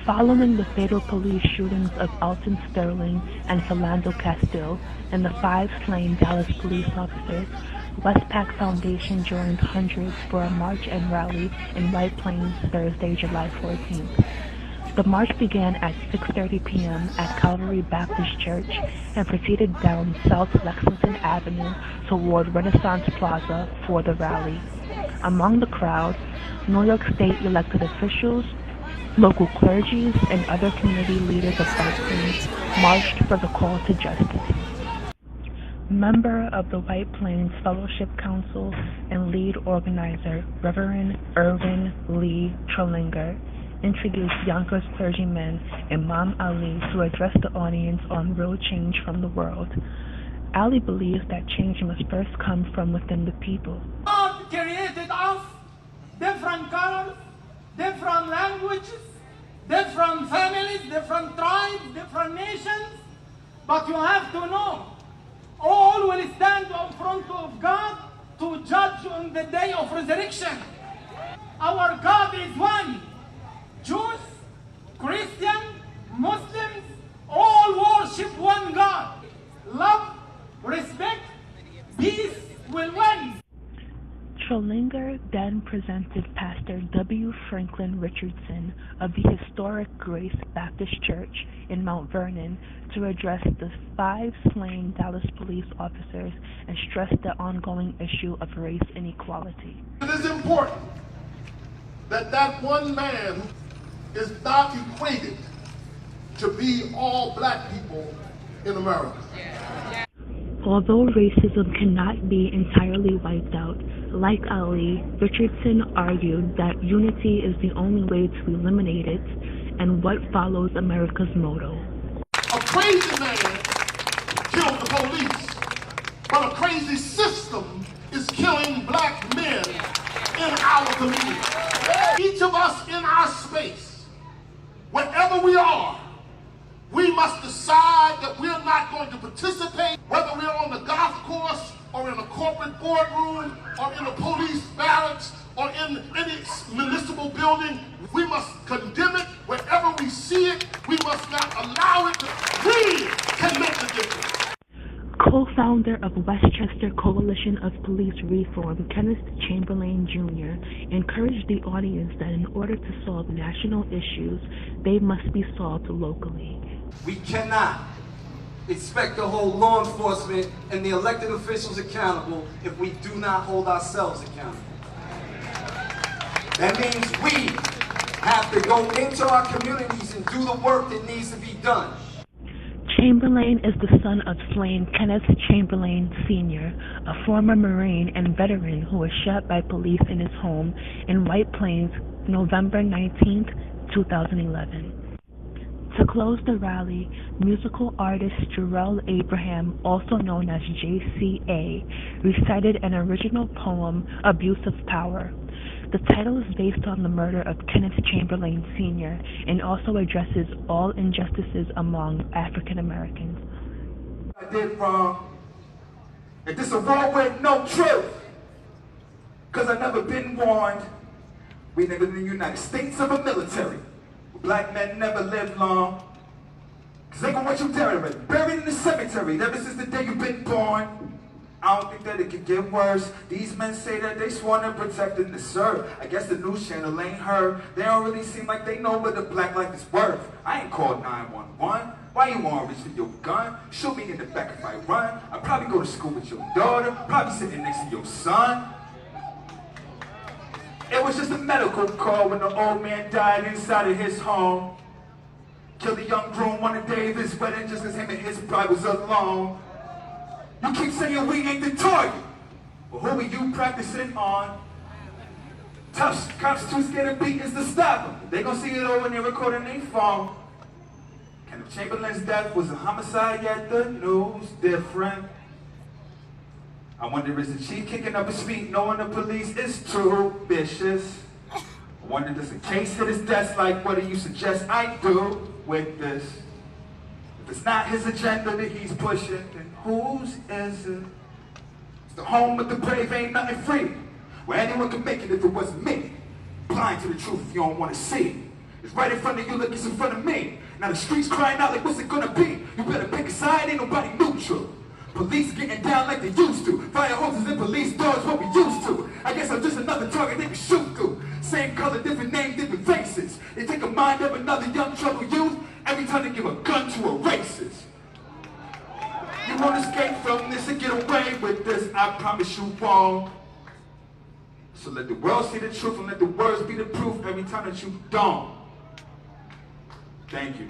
Following the fatal police shootings of Alton Sterling and Philando Castile and the 5 slain Dallas police officers, Westpac Foundation joined hundreds for a march and rally in White Plains Thursday, July 14th. The march began at 6:30 p.m. at Calvary Baptist Church and proceeded down South Lexington Avenue toward Renaissance Plaza for the rally. Among the crowd, New York State elected officials, local clergies, and other community leaders of White Plains marched for the call to justice. Member of the White Plains Fellowship Council and lead organizer, Reverend Irvin Lee Trollinger, introduced Yonkers clergyman Imam Ali to address the audience on real change from the world. Ali believes that change must first come from within the people. God created us different colors, different languages, different families, different tribes, different nations. But you have to know, all will stand in front of God to judge on the day of resurrection. Our God is one. Jews, Christians, Muslims, all worship one God. Love, respect, peace will win. Trollinger then presented Pastor W. Franklin Richardson of the historic Grace Baptist Church in Mount Vernon to address the 5 slain Dallas police officers and stress the ongoing issue of race inequality. It is important that one man is not equated to be all black people in America. Although racism cannot be entirely wiped out, like Ali, Richardson argued that unity is the only way to eliminate it and what follows America's motto. A crazy man killed the police, but a crazy system is killing black men in our community. Each of us in our space, wherever we are, we must decide that we're not going to participate, whether we're on the golf course or in a corporate boardroom or in a police barracks or in any municipal building. We must condemn it wherever we see it. We must not allow it. We can make the difference. Co-founder of Westchester Coalition of Police Reform, Kenneth Chamberlain Jr., encouraged the audience that in order to solve national issues, they must be solved locally. We cannot expect to hold law enforcement and the elected officials accountable if we do not hold ourselves accountable. That means we have to go into our communities and do the work that needs to be done. Chamberlain is the son of slain Kenneth Chamberlain Sr., a former Marine and veteran who was shot by police in his home in White Plains, November 19, 2011. To close the rally, musical artist Jarrell Abraham, also known as JCA, recited an original poem, Abuse of Power. The title is based on the murder of Kenneth Chamberlain Sr. and also addresses all injustices among African Americans. I did wrong, and this a world with no truth, because I never been warned. We live in the United States of a military. Black men never live long, because they gon' want you buried in the cemetery ever since the day you've been born. I don't think that it could get worse. These men say that they sworn to protect and to serve. I guess the news channel ain't heard. They don't really seem like they know what the black life is worth. I ain't called 911. Why you wanna reach for your gun? Shoot me in the back if I run. I'd probably go to school with your daughter, probably sitting next to your son. It was just a medical call when the old man died inside of his home. Killed the young groom on the day of his wedding just as him and his bride was alone. You keep saying we ain't the target, but who are you practicing on? Tough cops too scared of beatings to stop them. They gon' see it all when they're recording their phone. Kenneth Chamberlain's death was a homicide, yet the news different. I wonder, is the chief kicking up his feet knowing the police is too vicious? I wonder, does the case hit his desk like, what do you suggest I do with this? If it's not his agenda that he's pushing, then whose is it? It's the home of the brave, ain't nothing free, where anyone can make it if it wasn't me. Blind to the truth if you don't want to see. It's right in front of you like it's in front of me. Now the streets crying out like what's it gonna be? You better pick a side, ain't nobody neutral. Police getting down like they used to. Fire hoses and police dogs, what we used to. I guess I'm just another target they can shoot through. Same color, different name, different faces. They take a mind of another young troubled youth every time they give a gun to a racist. You won't escape from this and get away with this, I promise you won't. So let the world see the truth and let the words be the proof every time that you don't. Thank you.